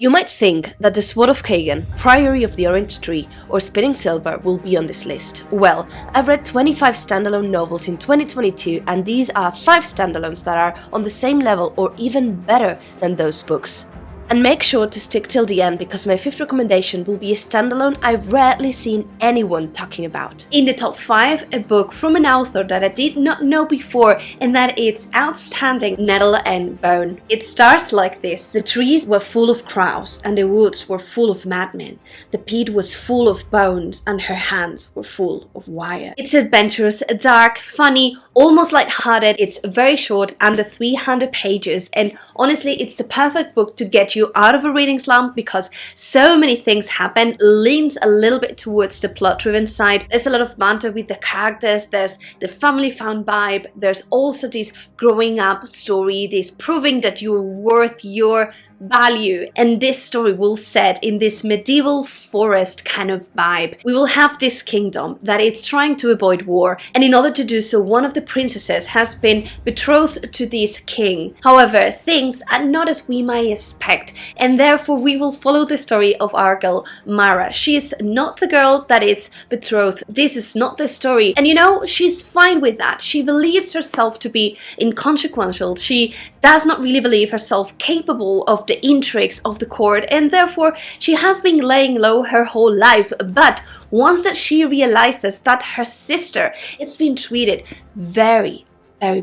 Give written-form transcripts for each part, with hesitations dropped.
You might think that the Sword of Kagan, Priory of the Orange Tree, or Spinning Silver will be on this list. Well, I've read 25 standalone novels in 2022 and these are 5 standalones that are on the same level or even better than those books. And make sure to stick till the end because my 5th recommendation will be a standalone I've rarely seen anyone talking about. In the top 5, a book from an author that I did not know before, and that it's outstanding, Nettle and Bone. It starts like this. The trees were full of crows and the woods were full of madmen. The pit was full of bones and her hands were full of wire. It's adventurous, dark, funny, almost light-hearted. It's very short, under 300 pages, and honestly it's the perfect book to get you out of a reading slump because so many things happen. Leans a little bit towards the plot-driven side. There's a lot of banter with the characters, there's the family found vibe, there's also this growing up story, this proving that you're worth your value, and this story will set in this medieval forest kind of vibe. We will have this kingdom that it's trying to avoid war, and in order to do so, one of the princesses has been betrothed to this king. However, things are not as we might expect, and therefore we will follow the story of our girl Mara. She is not the girl that is betrothed. This is not the story, and you know, she's fine with that. She believes herself to be inconsequential. She does not really believe herself capable of the intrigues of the court, and therefore she has been laying low her whole life. But once that she realizes that her sister is being treated very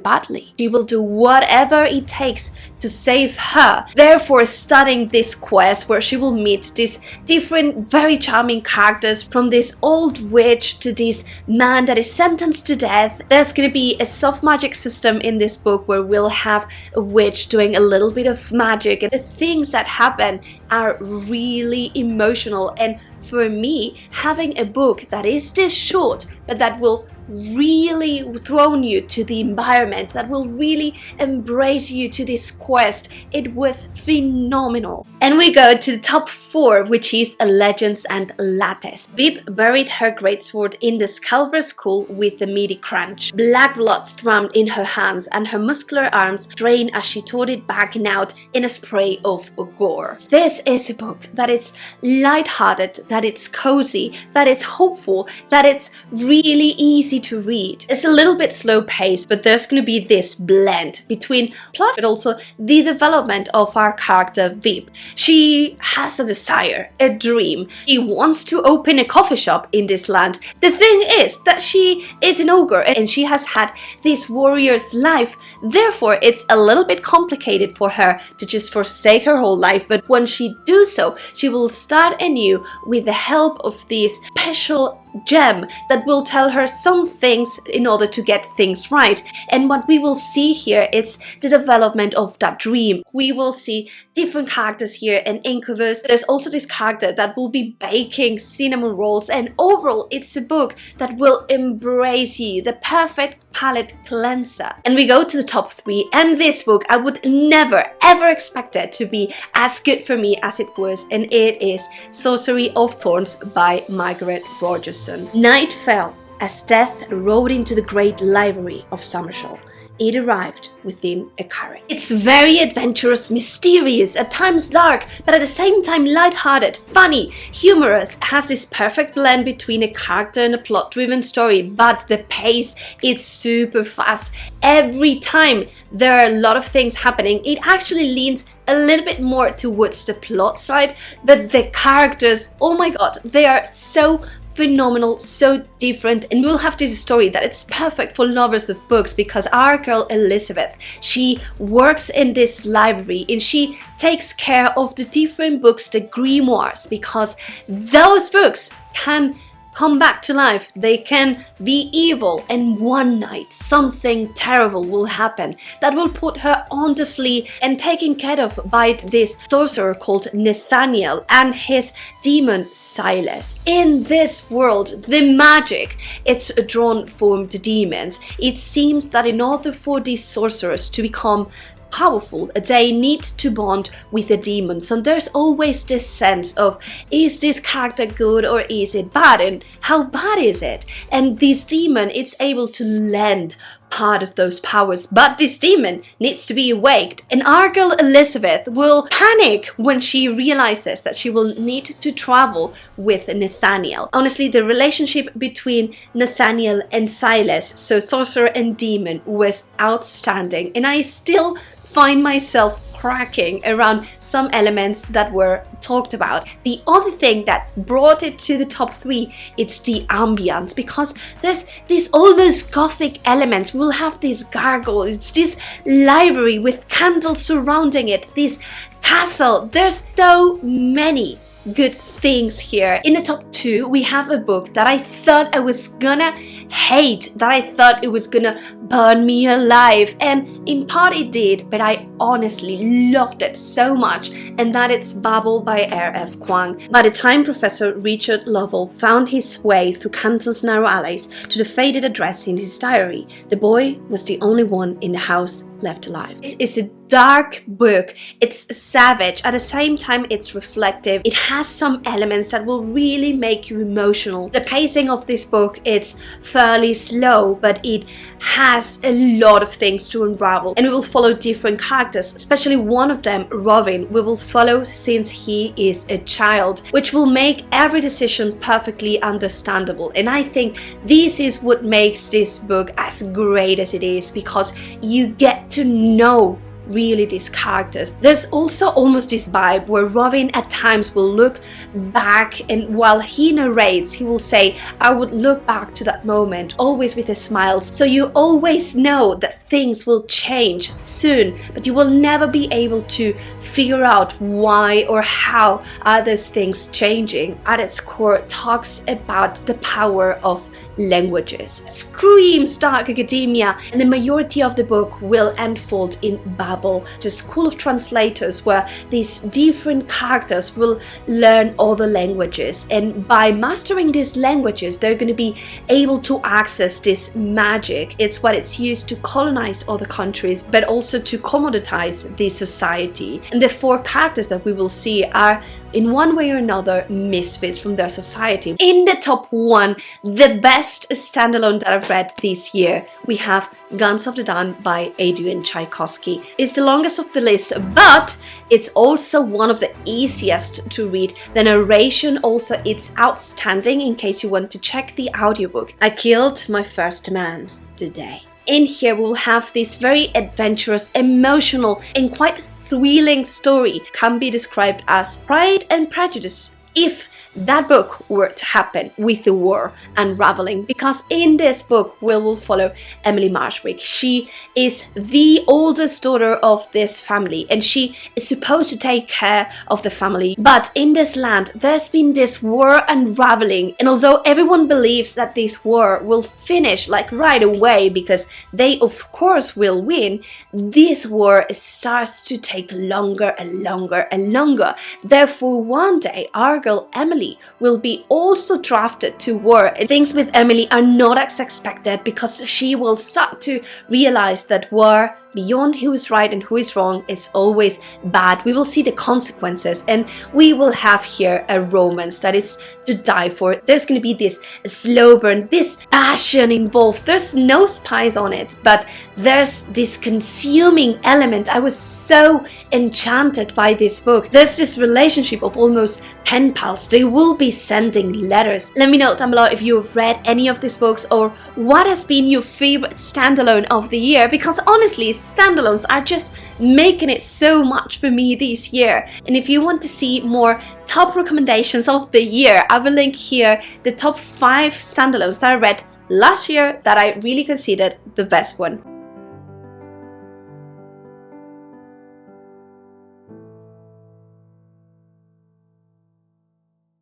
badly, she will do whatever it takes to save her. Therefore, starting this quest where she will meet these different very charming characters, from this old witch to this man that is sentenced to death. There's gonna be a soft magic system in this book where we'll have a witch doing a little bit of magic, and the things that happen are really emotional. And for me, having a book that is this short but that will really throw you to the environment, that will really embrace you to this quest, it was phenomenal. And we go to the top 4, which is Legends and Lattes. Bib buried her greatsword in the Scalver School with a meaty crunch. Black blood thrummed in her hands and her muscular arms drained as she tore it back and out in a spray of gore. This is a book that it's light-hearted, that it's cozy, that it's hopeful, that it's really easy to read. It's a little bit slow paced, but there's going to be this blend between plot but also the development of our character Vib. She has a desire, a dream. She wants to open a coffee shop in this land. The thing is that she is an ogre and she has had this warrior's life. Therefore, it's a little bit complicated for her to just forsake her whole life. But when she does so, she will start anew with the help of this special gem that will tell her some things in order to get things right. And what we will see here is the development of that dream. We will see different characters here and incubus. There's also this character that will be baking cinnamon rolls, and overall it's a book that will embrace you, the perfect palette cleanser. And we go to the top 3, and this book I would never ever expect it to be as good for me as it was, and it is Sorcery of Thorns by Margaret Rogerson. Night fell as death rode into the great library of Summershaw. It arrived within a carriage. It's very adventurous, mysterious, at times dark, but at the same time light-hearted, funny, humorous. It has this perfect blend between a character and a plot-driven story, but the pace, it's super fast. Every time there are a lot of things happening, it actually leans a little bit more towards the plot side, but the characters, oh my god, they are so phenomenal, so different, and we'll have this story that it's perfect for lovers of books because our girl Elizabeth, she works in this library and she takes care of the different books, the grimoires, because those books can come back to life, they can be evil, and one night something terrible will happen that will put her on the flea and taken care of by this sorcerer called Nathaniel and his demon Silas. In this world, the magic, it's drawn from the demons. It seems that in order for these sorcerers to become powerful, they need to bond with the demons, and there's always this sense of, is this character good or is it bad, and how bad is it? And this demon, it's able to lend part of those powers, but this demon needs to be awaked, and our girl Elizabeth will panic when she realizes that she will need to travel with Nathaniel. Honestly, the relationship between Nathaniel and Silas, so sorcerer and demon, was outstanding, and I still find myself cracking around some elements that were talked about. The other thing that brought it to the top 3, it's the ambience, because there's this almost gothic elements. We'll have this gargoyle, it's this library with candles surrounding it, this castle. There's so many good things here. In the top 2, we have a book that I thought I was gonna hate, that I thought it was gonna burn me alive, and in part it did, but I honestly loved it so much, and that it's Babel by R.F. Kuang. By the time Professor Richard Lovell found his way through Canton's narrow alleys to the faded address in his diary, the boy was the only one in the house left alive. It's a dark book. It's savage. At the same time, it's reflective. It has some elements that will really make you emotional. The pacing of this book, it's fairly slow, but it has a lot of things to unravel, and we will follow different characters, especially one of them, Robin, we will follow since he is a child, which will make every decision perfectly understandable. And I think this is what makes this book as great as it is, because you get to know really these characters. There's also almost this vibe where Robin at times will look back, and while he narrates, he will say, I would look back to that moment, always with a smile. So you always know that things will change soon, but you will never be able to figure out why or how are those things changing. At its core, it talks about the power of languages. Screams dark academia, and the majority of the book will unfold in Babel, the school of translators, where these different characters will learn other languages, and by mastering these languages they're going to be able to access this magic. It's what it's used to colonize other countries, but also to commoditize the society. And the 4 characters that we will see are in one way or another misfits from their society. In the top 1, the best standalone that I've read this year, we have Guns of the Dawn by Adrian Tchaikovsky. It's the longest of the list, but it's also one of the easiest to read. The narration also, it's outstanding in case you want to check the audiobook. I killed my first man today. In here we will have this very adventurous, emotional, and quite thrilling story. Can be described as Pride and Prejudice if that book were to happen with the war unraveling, because in this book we will follow Emily Marshwick. She is the oldest daughter of this family, and she is supposed to take care of the family, but in this land there's been this war unraveling, and although everyone believes that this war will finish like right away because they of course will win, this war starts to take longer and longer and longer. Therefore one day our girl Emily will be also drafted to war, and things with Emily are not as expected because she will start to realize that war, beyond who is right and who is wrong, it's always bad. We will see the consequences, and we will have here a romance that is to die for. There's going to be this slow burn, this passion involved. There's no spice on it, but there's this consuming element. I was so enchanted by this book. There's this relationship of almost pen pals. They will be sending letters. Let me know down below if you have read any of these books or what has been your favorite standalone of the year, because honestly standalones are just making it so much for me this year. And if you want to see more top recommendations of the year, I will link here the top 5 standalones that I read last year that I really considered the best one.